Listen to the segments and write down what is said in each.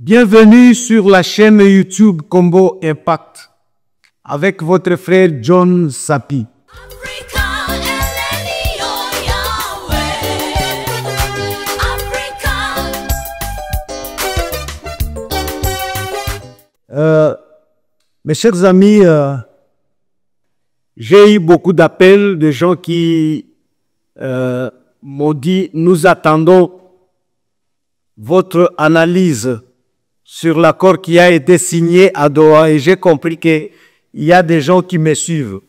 Bienvenue sur la chaîne YouTube Combo Impact avec votre frère John Sapi. Mes chers amis, j'ai eu beaucoup d'appels de gens qui m'ont dit « Nous attendons votre analyse sur l'accord qui a été signé à Doha » et j'ai compris qu'il y a des gens qui me suivent.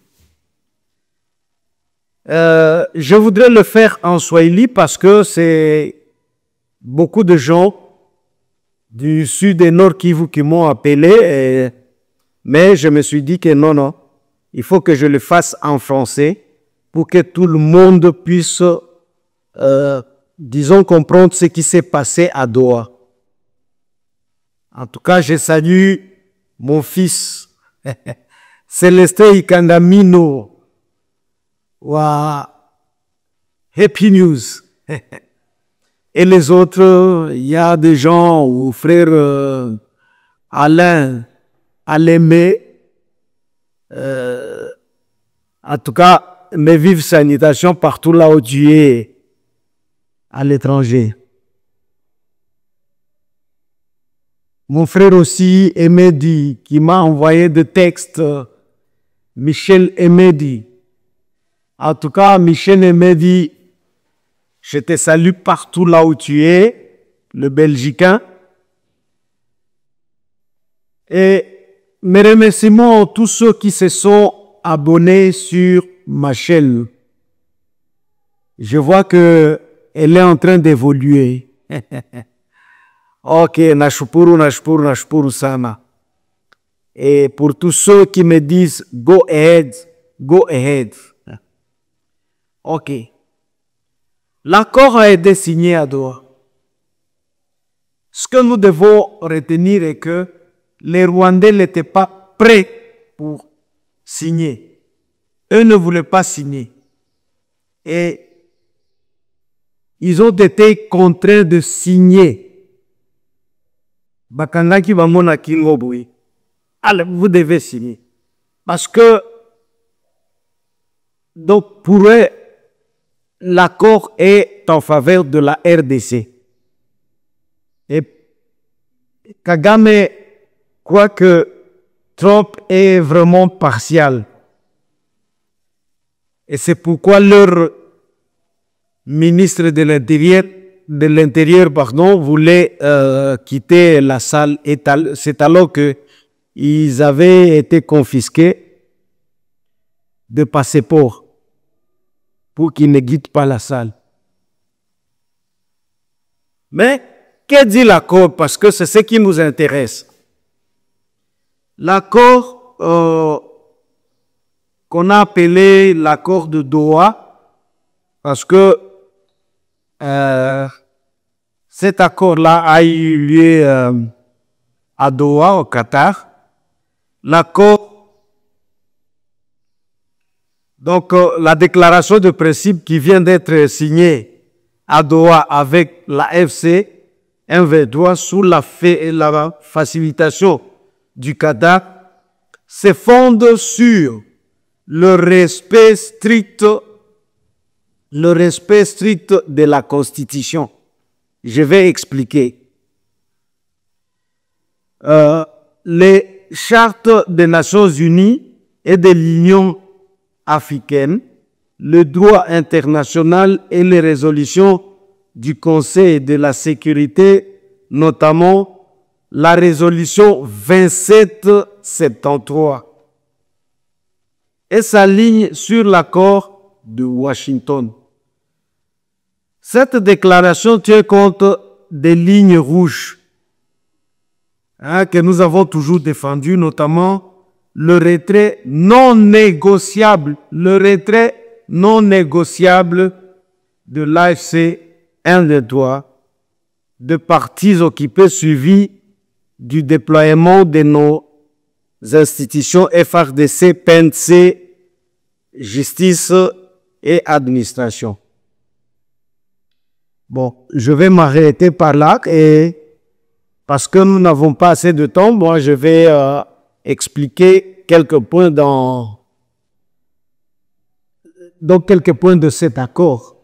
Je voudrais le faire en Swahili parce que c'est beaucoup de gens du sud et nord Kivu qui m'ont appelé, mais je me suis dit que non, il faut que je le fasse en français pour que tout le monde puisse, disons, comprendre ce qui s'est passé à Doha. En tout cas, je salue mon fils, Célestin Ikandamino. Wow. Happy News. Et les autres, il y a des gens, ou frère Alain, Alémé. En tout cas, mes vives salutations partout là où tu es à l'étranger. Mon frère aussi, Emedi, qui m'a envoyé des textes, Michel Emedi. En tout cas, Michel Emedi, je te salue partout là où tu es, le Belgicain. Et mes remerciements à tous ceux qui se sont abonnés sur ma chaîne. Je vois qu'elle est en train d'évoluer. Ok, nashukuru sana. Et pour tous ceux qui me disent go ahead, go ahead. Ok. L'accord a été signé à Doha. Ce que nous devons retenir est que les Rwandais n'étaient pas prêts pour signer. Eux ne voulaient pas signer. Et ils ont été contraints de signer. Bakangaki bamona kingo boui. Allez, vous devez signer. Parce que, donc, pour eux, l'accord est en faveur de la RDC. Et Kagame croit que Trump est vraiment partial. Et c'est pourquoi leur ministre de l'Intérieur, voulait quitter la salle. C'est alors qu'ils avaient été confisqués de passeports pour qu'ils ne quittent pas la salle. Mais, que dit l'accord? Parce que c'est ce qui nous intéresse. L'accord qu'on a appelé l'accord de Doha, parce que cet accord-là a eu lieu à Doha, au Qatar. L'accord, donc la déclaration de principe qui vient d'être signée à Doha avec la FC M23 sous la facilitation du Qatar se fonde sur le respect strict de la Constitution. Je vais expliquer. Les chartes des Nations Unies et de l'Union africaine, le droit international et les résolutions du Conseil de la sécurité, notamment la résolution 2773, et s'aligne sur l'accord de Washington. Cette déclaration tient compte des lignes rouges que nous avons toujours défendues, notamment le retrait non négociable, de l'AFC M23 de parties occupées suivi du déploiement de nos institutions FARDC, PNC, justice et administration. Bon, je vais m'arrêter par là et parce que nous n'avons pas assez de temps, moi je vais expliquer quelques points dans quelques points de cet accord.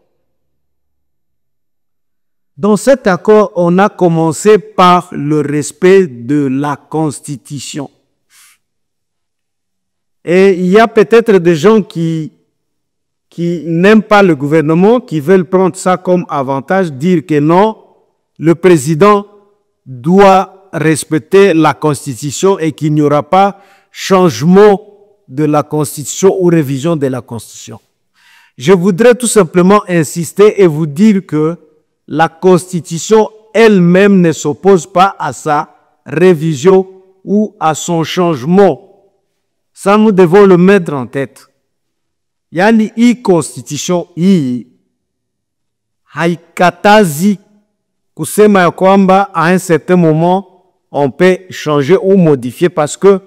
Dans cet accord, on a commencé par le respect de la Constitution. Et il y a peut-être des gens qui n'aiment pas le gouvernement, qui veulent prendre ça comme avantage, dire que non, le président doit respecter la Constitution et qu'il n'y aura pas changement de la Constitution ou révision de la Constitution. Je voudrais tout simplement insister et vous dire que la Constitution elle-même ne s'oppose pas à sa révision ou à son changement. Ça, nous devons le mettre en tête. Yani hii Constitution hii haikatazi kusema ya kwamba à un certain moment on peut changer ou modifier parce que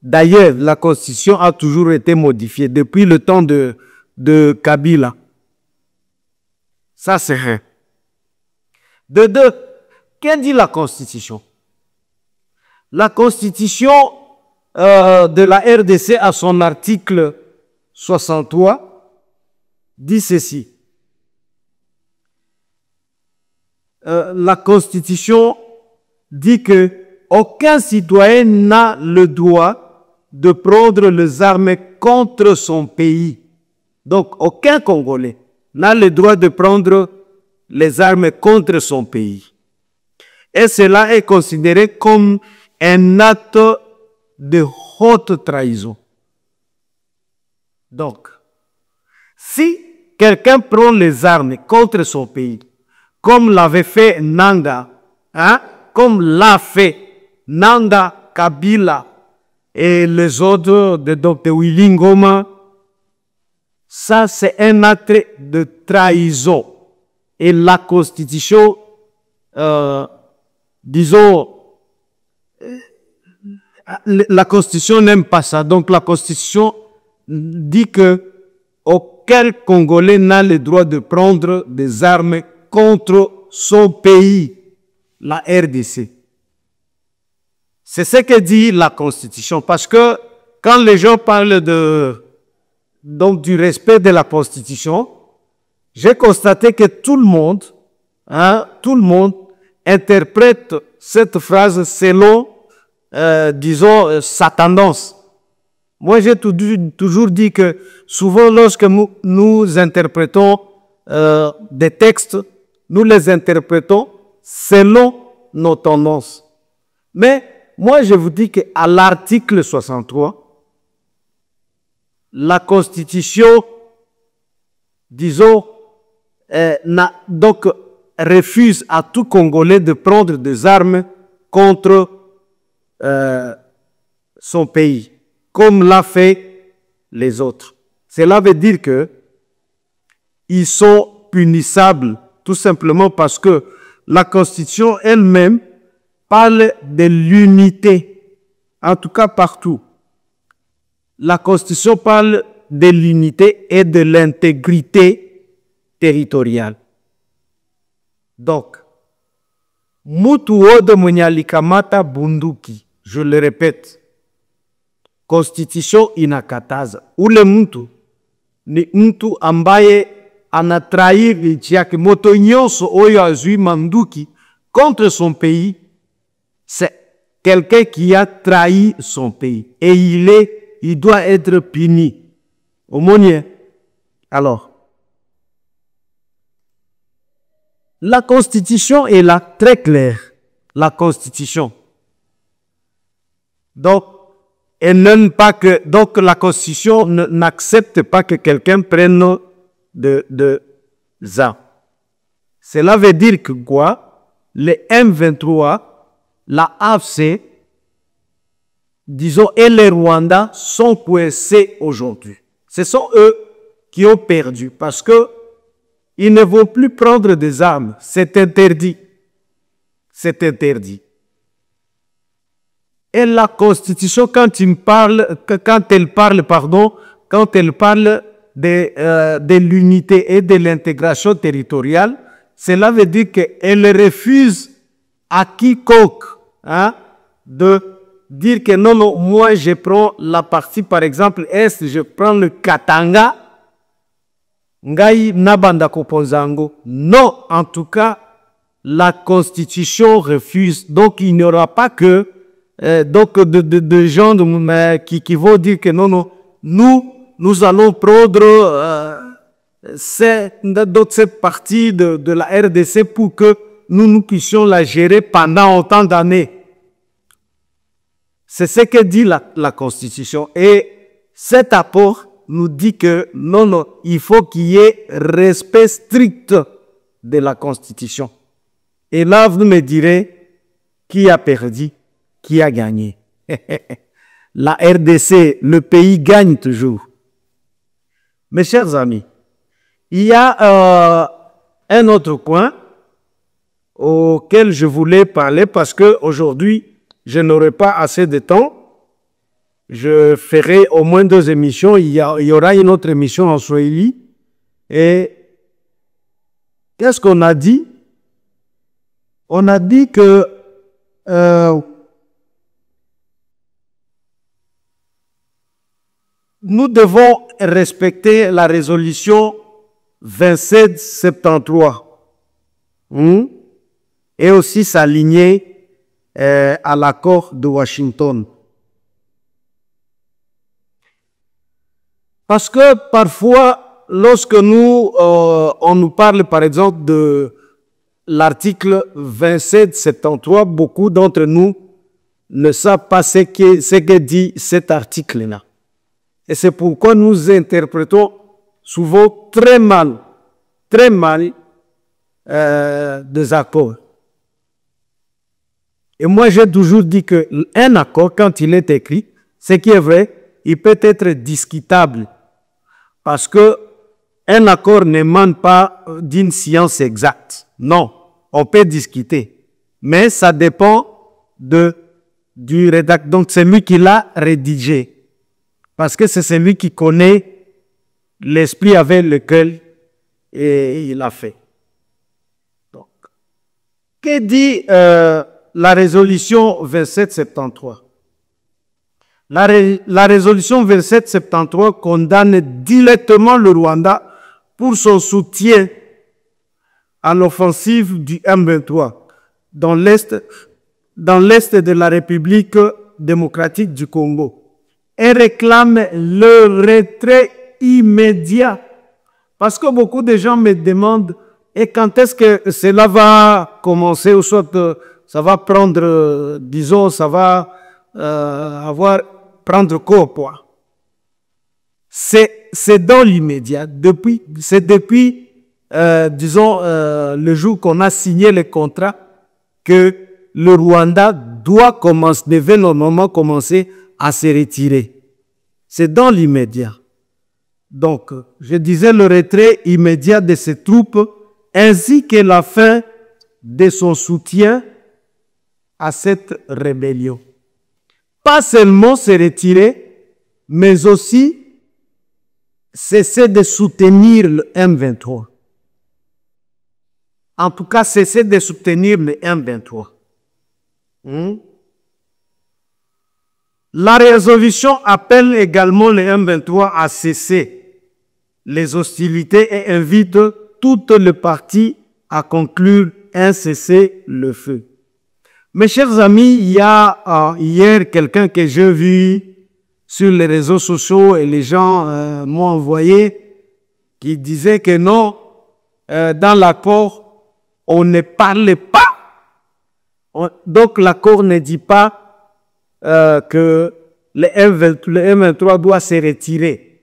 d'ailleurs la Constitution a toujours été modifiée depuis le temps de Kabila. Ça c'est rien. De deux, qu'est-ce que dit la Constitution? La Constitution de la RDC à son article 63 dit ceci. La Constitution dit que aucun citoyen n'a le droit de prendre les armes contre son pays. Donc, aucun Congolais n'a le droit de prendre les armes contre son pays. Et cela est considéré comme un acte de haute trahison. Donc, si quelqu'un prend les armes contre son pays, comme l'avait fait Nanga, comme l'a fait Nanga, Kabila et les autres de Dr. Willy Ngoma, ça c'est un acte de trahison. Et la Constitution, disons, la Constitution n'aime pas ça. Donc la Constitution dit que aucun Congolais n'a le droit de prendre des armes contre son pays, la RDC. C'est ce que dit la Constitution. Parce que quand les gens parlent du respect de la Constitution, j'ai constaté que tout le monde interprète cette phrase selon, disons, sa tendance. Moi, j'ai toujours dit que souvent, lorsque nous interprétons des textes, nous les interprétons selon nos tendances. Mais moi, je vous dis qu'à l'article 63, la Constitution, disons, donc refuse à tout Congolais de prendre des armes contre son pays, comme l'a fait les autres. Cela veut dire que ils sont punissables tout simplement parce que la Constitution elle-même parle de l'unité, en tout cas partout. La Constitution parle de l'unité et de l'intégrité territoriale. Donc, mutu wote mwenye alikamata bunduki, je le répète, Constitution inakataza. Ule mtu ni mtu ambaye anatrahir nchi yake. Moto nyonso oyo azui manduki contre son pays, c'est quelqu'un qui a trahi son pays. Et il doit être puni. Aumônier. Alors, la Constitution est là très claire. La Constitution. Donc, elle n'aime pas que, donc la Constitution n'accepte pas que quelqu'un prenne de armes. Cela veut dire que quoi? Les M23, la AFC, disons, et les Rwandais sont coincés aujourd'hui. Ce sont eux qui ont perdu parce que ils ne vont plus prendre des armes. C'est interdit. C'est interdit. Et la Constitution, quand elle parle de l'unité et de l'intégration territoriale, cela veut dire qu'elle refuse à quiconque hein, de dire que non, non, moi je prends la partie, par exemple, Est, je prends le Katanga, Ngai Nabanda Koponzango. Non, en tout cas, la Constitution refuse. Donc, il n'y aura pas que de gens qui vont dire que non, non, nous allons prendre cette partie de la RDC pour que nous puissions la gérer pendant autant d'années. C'est ce que dit la Constitution. Et cet apport nous dit que non, non, il faut qu'il y ait respect strict de la Constitution. Et là, vous me direz, qui a perdu, qui a gagné? La RDC, le pays gagne toujours. Mes chers amis, il y a un autre point auquel je voulais parler parce qu'aujourd'hui, je n'aurai pas assez de temps. Je ferai au moins 2 émissions. Il y aura une autre émission en Swahili. Et qu'est-ce qu'on a dit? On a dit que nous devons respecter la résolution 2773 et aussi s'aligner à l'accord de Washington. Parce que parfois, lorsque on nous parle par exemple de l'article 2773, beaucoup d'entre nous ne savent pas ce que dit cet article-là. Et c'est pourquoi nous interprétons souvent très mal des accords. Et moi, j'ai toujours dit qu'un accord, quand il est écrit, ce qui est vrai, il peut être discutable. Parce qu'un accord n'émane pas d'une science exacte. Non, on peut discuter. Mais ça dépend du rédacteur. Donc, c'est lui qui l'a rédigé. Parce que c'est celui qui connaît l'esprit avec lequel il a fait. Donc, que dit la résolution 2773? La résolution 2773 condamne directement le Rwanda pour son soutien à l'offensive du M23 dans l'est de la République démocratique du Congo. Elle réclame le retrait immédiat. Parce que beaucoup de gens me demandent et quand est-ce que cela va commencer ou soit ça va prendre, disons, ça va prendre quoi? C'est dans l'immédiat. C'est depuis, disons, le jour qu'on a signé le contrat que le Rwanda devait normalement commencer à se retirer. C'est dans l'immédiat. Donc, je disais le retrait immédiat de ses troupes ainsi que la fin de son soutien à cette rébellion. Pas seulement se retirer, mais aussi cesser de soutenir le M23. En tout cas, cesser de soutenir le M23. La résolution appelle également le M23 à cesser les hostilités et invite toutes les parties à conclure un cessez-le-feu. Mes chers amis, il y a hier quelqu'un que j'ai vu sur les réseaux sociaux et les gens m'ont envoyé qui disait que non, dans l'accord, on ne parle pas. Donc l'accord ne dit pas que le M23 doit se retirer.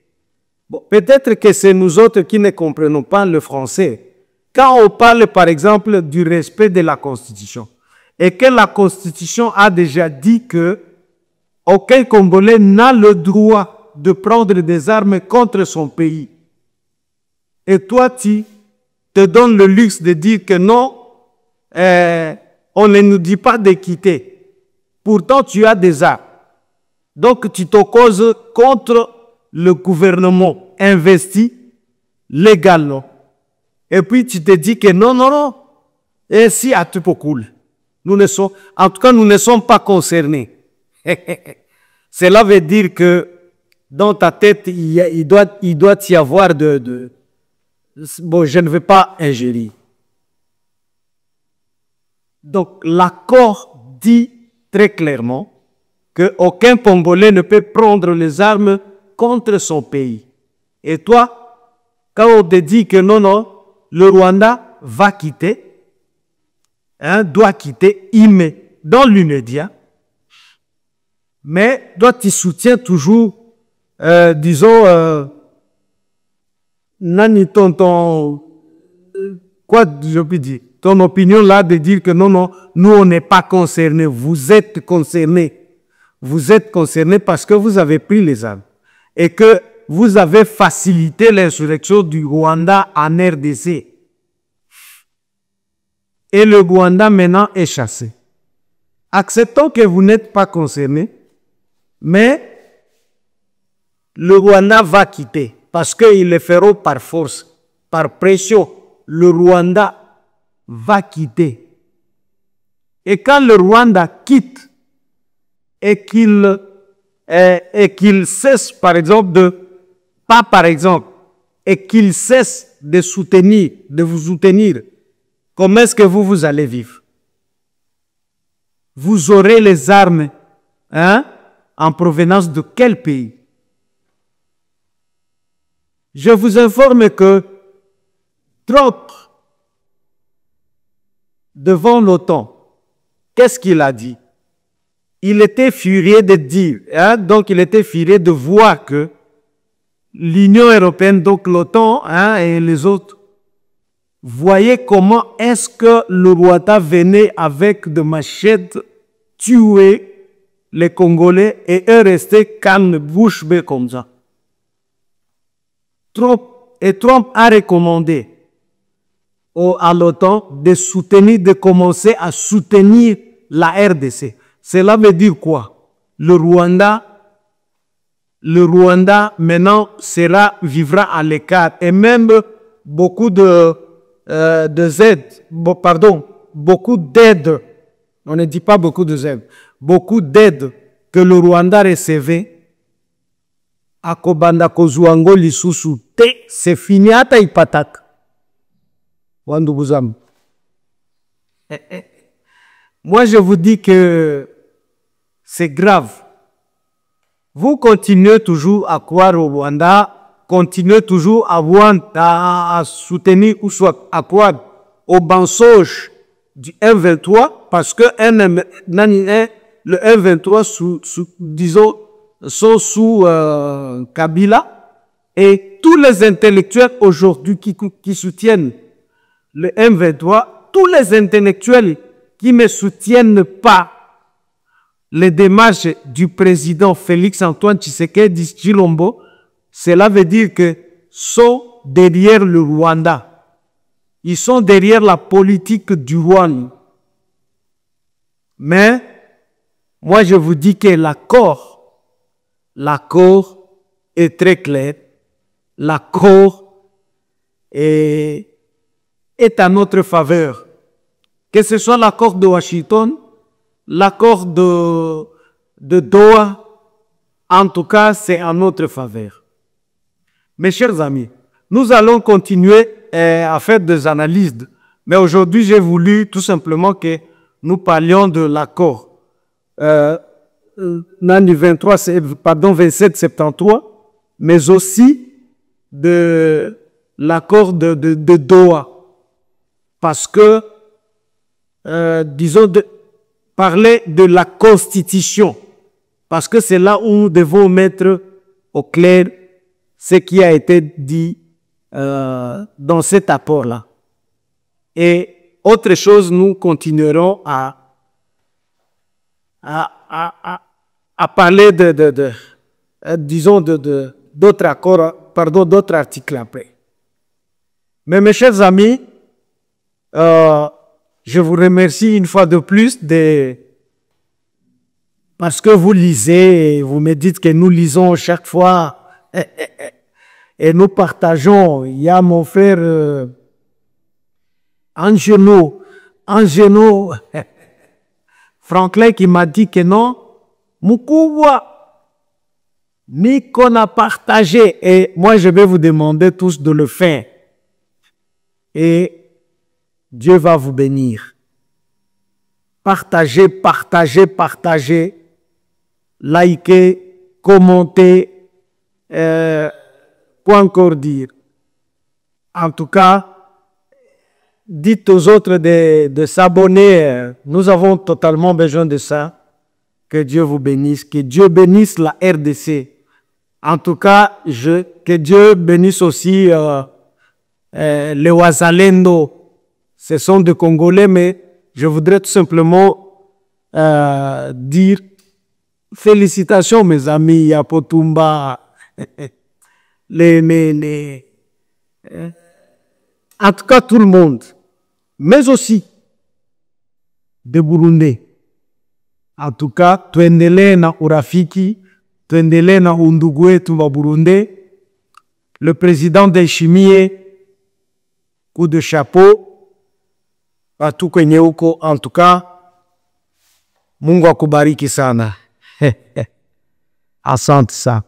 Bon, peut-être que c'est nous autres qui ne comprenons pas le français. Quand on parle par exemple du respect de la Constitution, et que la Constitution a déjà dit que aucun Congolais n'a le droit de prendre des armes contre son pays. Et toi, tu te donnes le luxe de dire que non, on ne nous dit pas de quitter. Pourtant, tu as des armes. Donc, tu t'opposes contre le gouvernement investi légalement. Et puis, tu te dis que non, non, non. Et si à tout cool. En tout cas, nous ne sommes pas concernés. Cela veut dire que dans ta tête, il doit y avoir bon, je ne vais pas ingérer. Donc, l'accord dit très clairement qu'aucun Congolais ne peut prendre les armes contre son pays. Et toi, quand on te dit que non, le Rwanda va quitter, doit quitter dans l'immédiat, mais toi tu soutiens toujours, disons, quoi je peux dire, ton opinion là de dire que non, nous on n'est pas concernés, vous êtes concernés. Vous êtes concernés parce que vous avez pris les armes et que vous avez facilité l'insurrection du Rwanda en RDC. Et le Rwanda maintenant est chassé. Acceptons que vous n'êtes pas concernés, mais le Rwanda va quitter parce qu'ils le feront par force, par pression. Le Rwanda va quitter. Et quand le Rwanda quitte et qu'il cesse, par exemple, et qu'il cesse de vous soutenir, comment est-ce que vous allez vivre? Vous aurez les armes en provenance de quel pays? Je vous informe que Trump, devant l'OTAN, qu'est-ce qu'il a dit? Il était furieux de dire, donc il était furieux de voir que l'Union européenne, donc l'OTAN et les autres, voyaient comment est-ce que le Rwanda venait avec des machettes tuer les Congolais et eux restaient calmes, bouche bée comme ça. Trump a recommandé à l'OTAN de commencer à soutenir la RDC. Cela veut dire quoi? Le Rwanda maintenant vivra à l'écart et même beaucoup beaucoup d'aide, on ne dit pas beaucoup de aides, beaucoup d'aide que le Rwanda recevait à Kobanda Kozwango Lisusu te, c'est fini ata ipatak. Wandubuzam. Moi je vous dis que c'est grave. Vous continuez toujours à croire au Rwanda, continuez toujours à soutenir ou soit à croire au mensonge du M23 parce que le M23 disons, sont sous Kabila et tous les intellectuels aujourd'hui qui soutiennent le M23, tous les intellectuels qui ne soutiennent pas les démarches du président Félix-Antoine Tshisekedi Tshilombo, cela veut dire que sont derrière le Rwanda. Ils sont derrière la politique du Rwanda. Mais, moi je vous dis que l'accord est très clair. L'accord est à notre faveur. Que ce soit l'accord de Washington, l'accord de Doha, en tout cas, c'est en notre faveur. Mes chers amis, nous allons continuer à faire des analyses. Mais aujourd'hui, j'ai voulu tout simplement que nous parlions de l'accord. 2773, mais aussi de l'accord de Doha. Parce que, disons, parler de la Constitution, parce que c'est là où nous devons mettre au clair ce qui a été dit dans cet apport-là. Et autre chose, nous continuerons à parler disons, d'autres accords, pardon, d'autres articles après. Mais mes chers amis, je vous remercie une fois de plus parce que vous lisez et vous me dites que nous lisons chaque fois et nous partageons. Il y a mon frère Angelo, Franklin qui m'a dit que non, mukubwa, mais qu'on a partagé. Et moi, je vais vous demander tous de le faire. Et Dieu va vous bénir. Partagez, partagez, partagez. Likez, commentez. Quoi encore dire? En tout cas, dites aux autres de s'abonner. Nous avons totalement besoin de ça. Que Dieu vous bénisse. Que Dieu bénisse la RDC. En tout cas, que Dieu bénisse aussi les Wazalendo. Ce sont des Congolais, mais je voudrais tout simplement dire félicitations, mes amis, Yapotumba, en tout cas, tout le monde, mais aussi des Burundais. En tout cas, tuendelee na urafiki, tuendelee na undugu wetu wa Burundi. Le président Ndayishimiye, coup de chapeau, watu kwenye huko. En tout cas, Mungu akubariki sana. Asante sana.